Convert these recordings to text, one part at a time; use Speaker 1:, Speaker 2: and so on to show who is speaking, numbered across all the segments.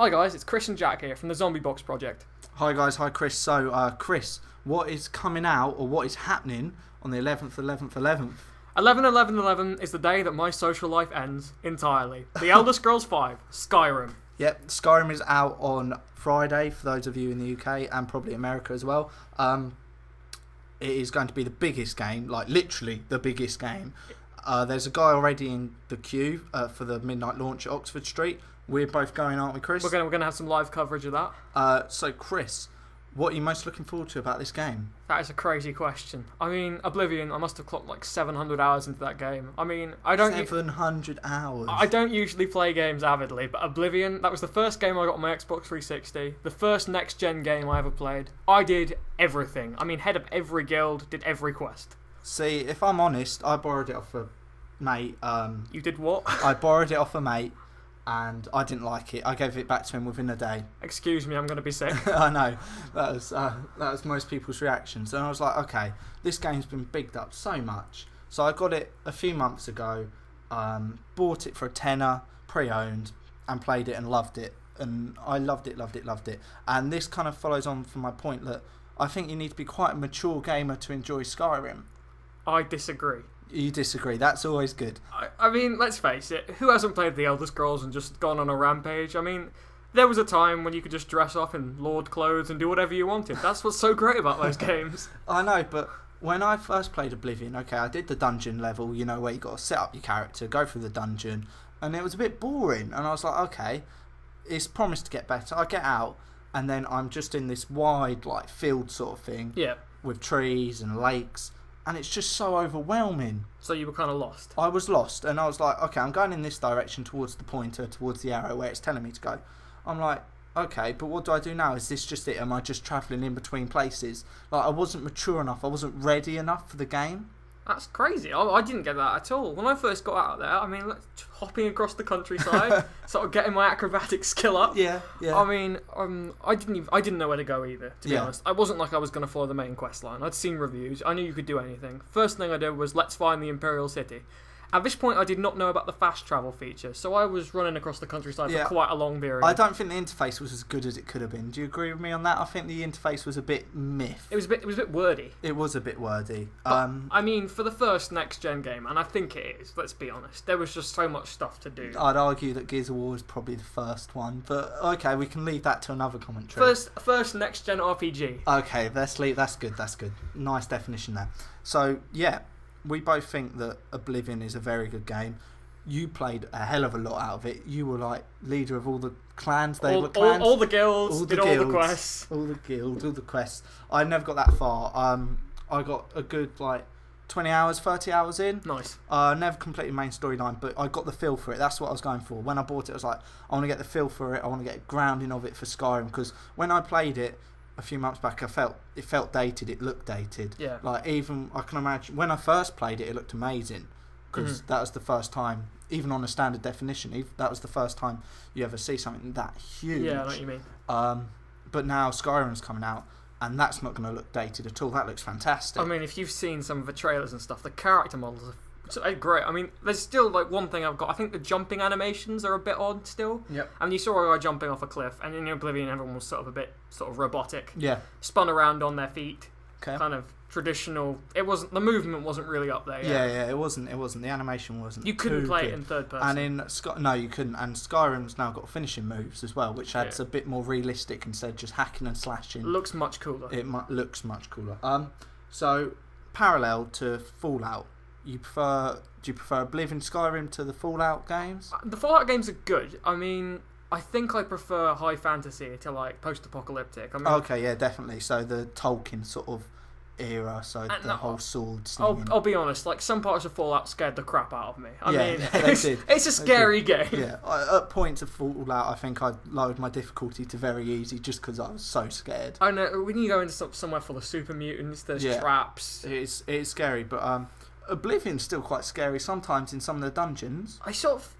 Speaker 1: Hi guys, it's Chris and Jack here from the Zombie Box Project.
Speaker 2: Hi guys, hi Chris. So, Chris, what is coming out or what is happening on the 11th?
Speaker 1: 11/11/11 is the day that my social life ends entirely. The Elder Scrolls V, Skyrim.
Speaker 2: Yep, Skyrim is out on Friday for those of you in the UK and probably America as well. It is going to be the biggest game, like literally the biggest game. There's a guy already in the queue for the midnight launch at Oxford Street. We're both going, aren't we, Chris?
Speaker 1: We're gonna have some live coverage of that.
Speaker 2: So, Chris, what are you most looking forward to about this game?
Speaker 1: That is a crazy question. I mean, Oblivion, I must have clocked like 700 hours into that game. I mean,
Speaker 2: 700 hours.
Speaker 1: I don't usually play games avidly, but Oblivion, that was the first game I got on my Xbox 360, the first next-gen game I ever played. I did everything. I mean, head of every guild, did every quest.
Speaker 2: See, if I'm honest, I borrowed it off a mate.
Speaker 1: You did what?
Speaker 2: I borrowed it off a mate. And I didn't like it. I gave it back to him within a day.
Speaker 1: Excuse me, I'm going to be sick.
Speaker 2: I know. That was most people's reactions. And I was like, okay, this game's been bigged up so much. So I got it a few months ago, bought it for a tenner, pre-owned, and played it and loved it. And I loved it. And this kind of follows on from my point that I think you need to be quite a mature gamer to enjoy Skyrim.
Speaker 1: I disagree.
Speaker 2: You disagree. That's always good.
Speaker 1: I mean, let's face it. Who hasn't played the Elder Scrolls and just gone on a rampage? I mean, there was a time when you could just dress up in Lord clothes and do whatever you wanted. That's what's so great about those games.
Speaker 2: I know, but when I first played Oblivion, okay, I did the dungeon level, you know, where you got to set up your character, go through the dungeon, and it was a bit boring. And I was like, okay, it's promised to get better. I get out, and then I'm just in this wide, like, field sort of thing.
Speaker 1: Yeah. With
Speaker 2: trees and lakes. And it's just so overwhelming.
Speaker 1: So you were kind of lost?
Speaker 2: I was lost. And I was like, okay, I'm going in this direction towards the pointer, towards the arrow where it's telling me to go. I'm like, okay, but what do I do now? Is this just it? Am I just travelling in between places? Like, I wasn't mature enough. I wasn't ready enough for the game.
Speaker 1: That's crazy. I didn't get that at all. When I first got out there, I mean, hopping across the countryside, sort of getting my acrobatic skill up.
Speaker 2: Yeah.
Speaker 1: I mean, I didn't know where to go either, to be honest. I wasn't like I was going to follow the main quest line. I'd seen reviews. I knew you could do anything. First thing I did was, let's find the Imperial City. At this point, I did not know about the fast travel feature, so I was running across the countryside for quite a long period.
Speaker 2: I don't think the interface was as good as it could have been. Do you agree with me on that? I think the interface was a bit miff.
Speaker 1: It was a bit wordy.
Speaker 2: It was a bit wordy.
Speaker 1: But, I mean, for the first next-gen game, and I think it is, let's be honest, there was just so much stuff to do.
Speaker 2: I'd argue that Gears of War is probably the first one, but okay, we can leave that to another commentary.
Speaker 1: First next-gen RPG.
Speaker 2: Okay, let's leave. That's good. Nice definition there. So, yeah. We both think that Oblivion is a very good game. You played a hell of a lot out of it. You were like leader of all the clans.
Speaker 1: All the guilds, all the quests.
Speaker 2: All the guilds, all the quests. I never got that far. I got a good like 20 hours, 30 hours in.
Speaker 1: Nice.
Speaker 2: Never completed main storyline, but I got the feel for it. That's what I was going for. When I bought it, I was like, I want to get the feel for it. I want to get a grounding of it for Skyrim, because when I played it a few months back, it felt dated. It looked dated.
Speaker 1: Yeah.
Speaker 2: Like, even I can imagine when I first played it, it looked amazing, because that was the first time, even on a standard definition, that was the first time you ever see something that huge.
Speaker 1: Yeah, I know what you mean.
Speaker 2: But now Skyrim's coming out, and that's not going to look dated at all. That looks fantastic.
Speaker 1: I mean, if you've seen some of the trailers and stuff, the character models are great. I mean, there's still like one thing I've got. I think the jumping animations are a bit odd still.
Speaker 2: Yep.
Speaker 1: And you saw a guy jumping off a cliff, and in Oblivion, everyone was sort of robotic.
Speaker 2: Yeah.
Speaker 1: Spun around on their feet.
Speaker 2: Okay.
Speaker 1: Kind of traditional. It wasn't, the movement wasn't really up there.
Speaker 2: Yeah, it wasn't. The animation wasn't.
Speaker 1: You couldn't play
Speaker 2: good.
Speaker 1: It in third person.
Speaker 2: And no, you couldn't. And Skyrim's now got finishing moves as well, which adds a bit more realistic instead of just hacking and slashing.
Speaker 1: Looks much cooler.
Speaker 2: It looks much cooler. So parallel to Fallout, do you prefer Oblivion, Skyrim to the Fallout games?
Speaker 1: The Fallout games are good. I mean, I think I prefer high fantasy to like post-apocalyptic. I mean,
Speaker 2: okay, yeah, definitely. So the Tolkien sort of era, so the whole sword slinging.
Speaker 1: I'll be honest, like some parts of Fallout scared the crap out of me. I mean,
Speaker 2: they did.
Speaker 1: It's a scary game.
Speaker 2: Yeah, at points of Fallout, I think I lowered my difficulty to very easy just because I was so scared.
Speaker 1: I know, when you go into somewhere full of super mutants, there's traps.
Speaker 2: It's scary, but Oblivion's still quite scary sometimes in some of the dungeons.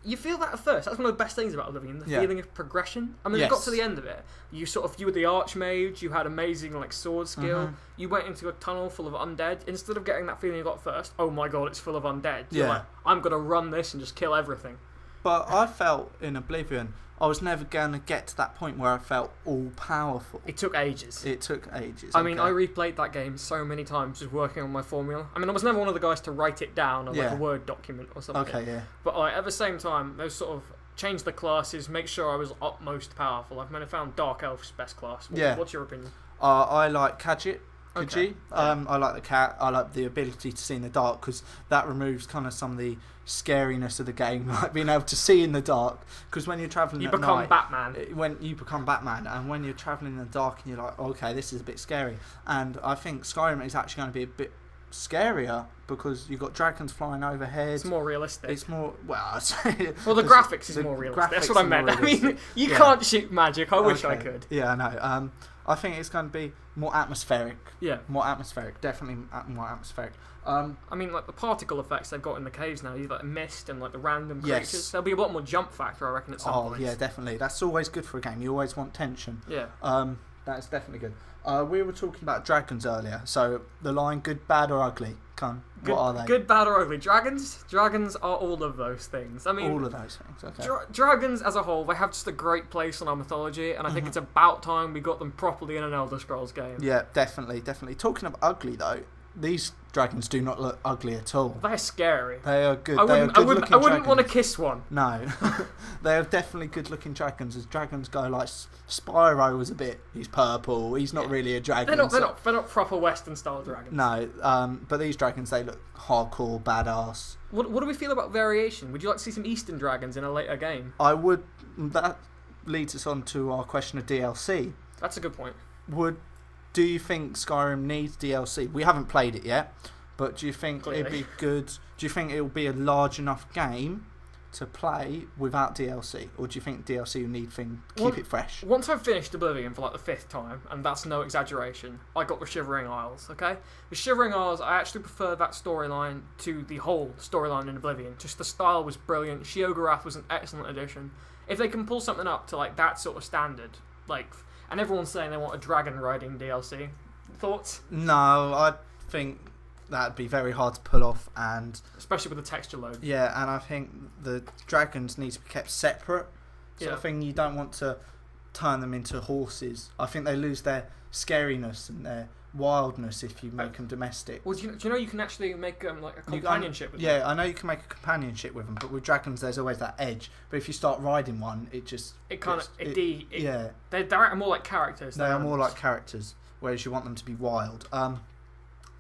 Speaker 1: You feel that at first. That's one of the best things about Oblivion, the feeling of progression. I mean, you got to the end of it. You were the archmage. You had amazing like sword skill. You went into a tunnel full of undead. Instead of getting that feeling you got first, oh my god, it's full of undead. You're like, I'm gonna run this and just kill everything.
Speaker 2: But I felt in Oblivion, I was never going to get to that point where I felt all powerful.
Speaker 1: It took ages.
Speaker 2: I
Speaker 1: mean, I replayed that game so many times just working on my formula. I mean, I was never one of the guys to write it down on like a Word document or something.
Speaker 2: Okay, yeah.
Speaker 1: But like, at the same time, those sort of change the classes, make sure I was utmost powerful. I've found Dark Elf's best class. What's your opinion?
Speaker 2: I like Khajiit.
Speaker 1: Okay.
Speaker 2: I like the cat. I like the ability to see in the dark because that removes kind of some of the scariness of the game, like being able to see in the dark. Because when you're traveling at night,
Speaker 1: you become Batman.
Speaker 2: When you become Batman, and when you're traveling in the dark, and you're like, okay, this is a bit scary. And I think Skyrim is actually going to be a bit scarier because you've got dragons flying overhead.
Speaker 1: It's more realistic.
Speaker 2: It's more the
Speaker 1: graphics is more realistic. That's what I meant. I mean, you can't shoot magic. I wish I could.
Speaker 2: Yeah, I know. I think it's going to be more atmospheric.
Speaker 1: Yeah.
Speaker 2: More atmospheric. Definitely more atmospheric.
Speaker 1: I mean, like the particle effects they've got in the caves now, you like the mist and like the random creatures. There'll be a lot more jump factor, I reckon, at some point. Oh,
Speaker 2: yeah, definitely. That's always good for a game. You always want tension.
Speaker 1: Yeah.
Speaker 2: That's definitely good. We were talking about dragons earlier. So the line good, bad, or ugly. What are they?
Speaker 1: Good, bad, or ugly? Dragons are all of those things. I mean,
Speaker 2: all of those things. Okay.
Speaker 1: Dragons as a whole, they have just a great place in our mythology, and I think it's about time we got them properly in an Elder Scrolls game.
Speaker 2: Yeah, definitely. Talking of ugly though, these dragons do not look ugly at all.
Speaker 1: They're scary.
Speaker 2: They are good.
Speaker 1: I wouldn't want to kiss one.
Speaker 2: No, they are definitely good-looking dragons. As dragons go, like Spyro was he's purple. He's not really a dragon.
Speaker 1: They're not proper Western-style dragons.
Speaker 2: No, but these dragons, they look hardcore, badass.
Speaker 1: What do we feel about variation? Would you like to see some Eastern dragons in a later game?
Speaker 2: I would. That leads us on to our question of DLC.
Speaker 1: That's a good point.
Speaker 2: Do you think Skyrim needs DLC? We haven't played it yet, but do you think it'd be good? Do you think it'll be a large enough game to play without DLC, or do you think DLC will need keep it fresh?
Speaker 1: Once I've finished Oblivion for like the 5th time, and that's no exaggeration, I got the Shivering Isles. Okay, the Shivering Isles, I actually prefer that storyline to the whole storyline in Oblivion. Just the style was brilliant. Sheogorath was an excellent addition. If they can pull something up to like that sort of standard, like. And everyone's saying they want a dragon riding DLC. Thoughts?
Speaker 2: No, I think that'd be very hard to pull off, and
Speaker 1: especially with the texture load.
Speaker 2: Yeah, and I think the dragons need to be kept separate. Sort of thing. You don't want to turn them into horses. I think they lose their scariness and their wildness if you make them domestic.
Speaker 1: Well, do you know you can actually make like a companionship with them?
Speaker 2: Yeah, I know you can make a companionship with them, but with dragons there's always that edge. But if you start riding one, they're more like characters. They are more like characters, whereas you want them to be wild.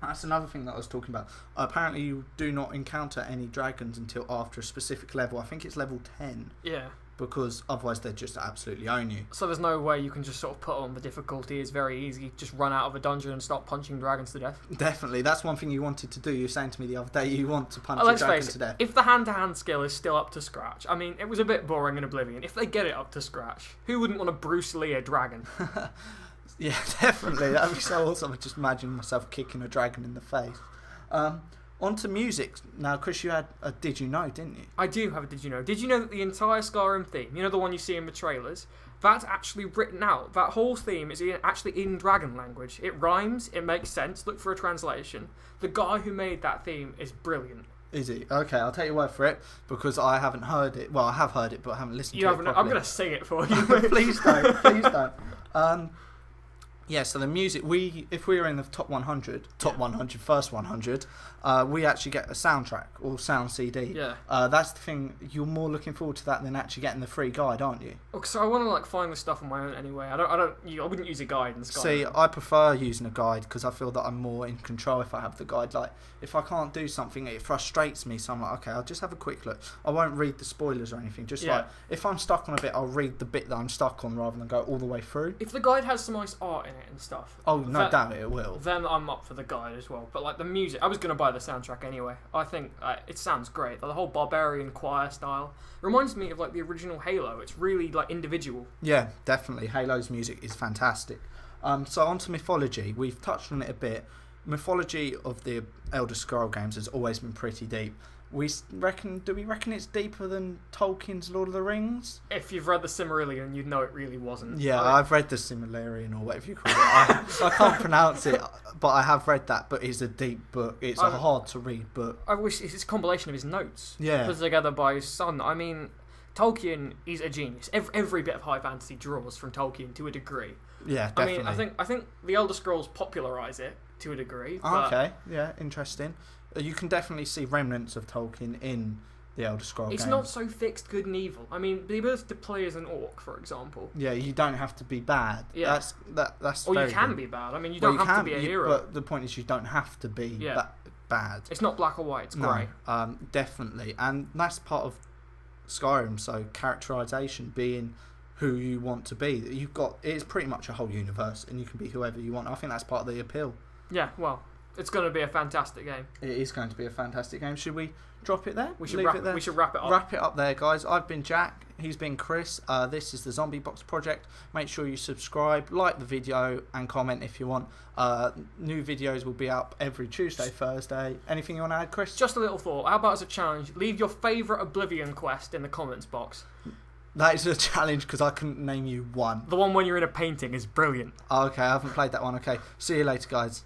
Speaker 2: That's another thing that I was talking about. Apparently you do not encounter any dragons until after a specific level. I think it's level 10.
Speaker 1: Yeah.
Speaker 2: Because otherwise they'd just absolutely own you.
Speaker 1: So there's no way you can just sort of put on the difficulty. It's very easy. Just run out of a dungeon and start punching dragons to death.
Speaker 2: Definitely. That's one thing you wanted to do. You were saying to me the other day you want to punch a dragon to death.
Speaker 1: If the hand-to-hand skill is still up to scratch, I mean, it was a bit boring in Oblivion. If they get it up to scratch, who wouldn't want to Bruce Lee a dragon?
Speaker 2: Yeah, definitely. That would be so awesome. I just imagine myself kicking a dragon in the face. On to music. Now, Chris, you had a Did You Know, didn't you?
Speaker 1: I do have a Did You Know. Did you know that the entire Skyrim theme, you know the one you see in the trailers, that's actually written out. That whole theme is actually in dragon language. It rhymes, it makes sense. Look for a translation. The guy who made that theme is brilliant.
Speaker 2: Is he? Okay, I'll take your word for it, because I haven't heard it. Well, I have heard it, but I haven't listened to it properly.
Speaker 1: I'm going to sing it for you.
Speaker 2: Please don't. Please don't. Yeah, so the music, if we were in the top 100, first 100, we actually get a soundtrack or sound CD.
Speaker 1: Yeah.
Speaker 2: That's the thing, you're more looking forward to that than actually getting the free guide, aren't you?
Speaker 1: So I want to find the stuff on my own anyway. I wouldn't use a guide in Skyrim.
Speaker 2: See, I prefer using a guide because I feel that I'm more in control if I have the guide. Like, if I can't do something, it frustrates me, so I'm like, okay, I'll just have a quick look. I won't read the spoilers or anything. Just like, if I'm stuck on a bit, I'll read the bit that I'm stuck on rather than go all the way through.
Speaker 1: If the guide has some nice art in it and stuff.
Speaker 2: Oh, no doubt it will.
Speaker 1: Then I'm up for the guide as well. But like the music, I was going to buy the soundtrack anyway. I think it sounds great. The whole barbarian choir style reminds me of like the original Halo. It's really like individual.
Speaker 2: Yeah, definitely. Halo's music is fantastic. So on to mythology. We've touched on it a bit. Mythology of the Elder Scrolls games has always been pretty deep. Do we reckon it's deeper than Tolkien's Lord of the Rings?
Speaker 1: If you've read the Silmarillion, you'd know it really wasn't.
Speaker 2: Yeah, I've read the Silmarillion, or whatever you call it. I can't pronounce it, but I have read that. But it's a deep book. It's a hard to read book.
Speaker 1: I wish it's a compilation of his notes.
Speaker 2: Yeah.
Speaker 1: Put together by his son. I mean, Tolkien is a genius. Every bit of high fantasy draws from Tolkien to a degree.
Speaker 2: Yeah, definitely.
Speaker 1: I mean, I think the Elder Scrolls popularise it to a degree. But
Speaker 2: Okay, yeah, interesting. You can definitely see remnants of Tolkien in the Elder Scrolls
Speaker 1: it's
Speaker 2: games.
Speaker 1: not so fixed good and evil. I mean, the ability to play as an orc, for example.
Speaker 2: Yeah, you don't have to be bad.
Speaker 1: Yeah.
Speaker 2: That's
Speaker 1: Or you
Speaker 2: very
Speaker 1: can
Speaker 2: good.
Speaker 1: be bad. I mean, you
Speaker 2: Well,
Speaker 1: don't have to be a hero.
Speaker 2: But the point is, you don't have to be bad.
Speaker 1: It's not black or white, it's grey.
Speaker 2: No, definitely. And that's part of Skyrim, so characterization being who you want to be. It's pretty much a whole universe, and you can be whoever you want. I think that's part of the appeal.
Speaker 1: Yeah, well, it's going to be a fantastic game.
Speaker 2: It is going to be a fantastic game. Should we drop it there?
Speaker 1: We should
Speaker 2: Leave
Speaker 1: wrap
Speaker 2: it there?
Speaker 1: We should wrap it up.
Speaker 2: Wrap it up there, guys. I've been Jack. He's been Chris. This is the Zombie Box Project. Make sure you subscribe, like the video, and comment if you want. New videos will be up every Tuesday, Thursday. Anything you want to add, Chris?
Speaker 1: Just a little thought. How about as a challenge, leave your favourite Oblivion quest in the comments box.
Speaker 2: That is a challenge because I couldn't name you one.
Speaker 1: The one when you're in a painting is brilliant.
Speaker 2: Okay, I haven't played that one. Okay, see you later, guys.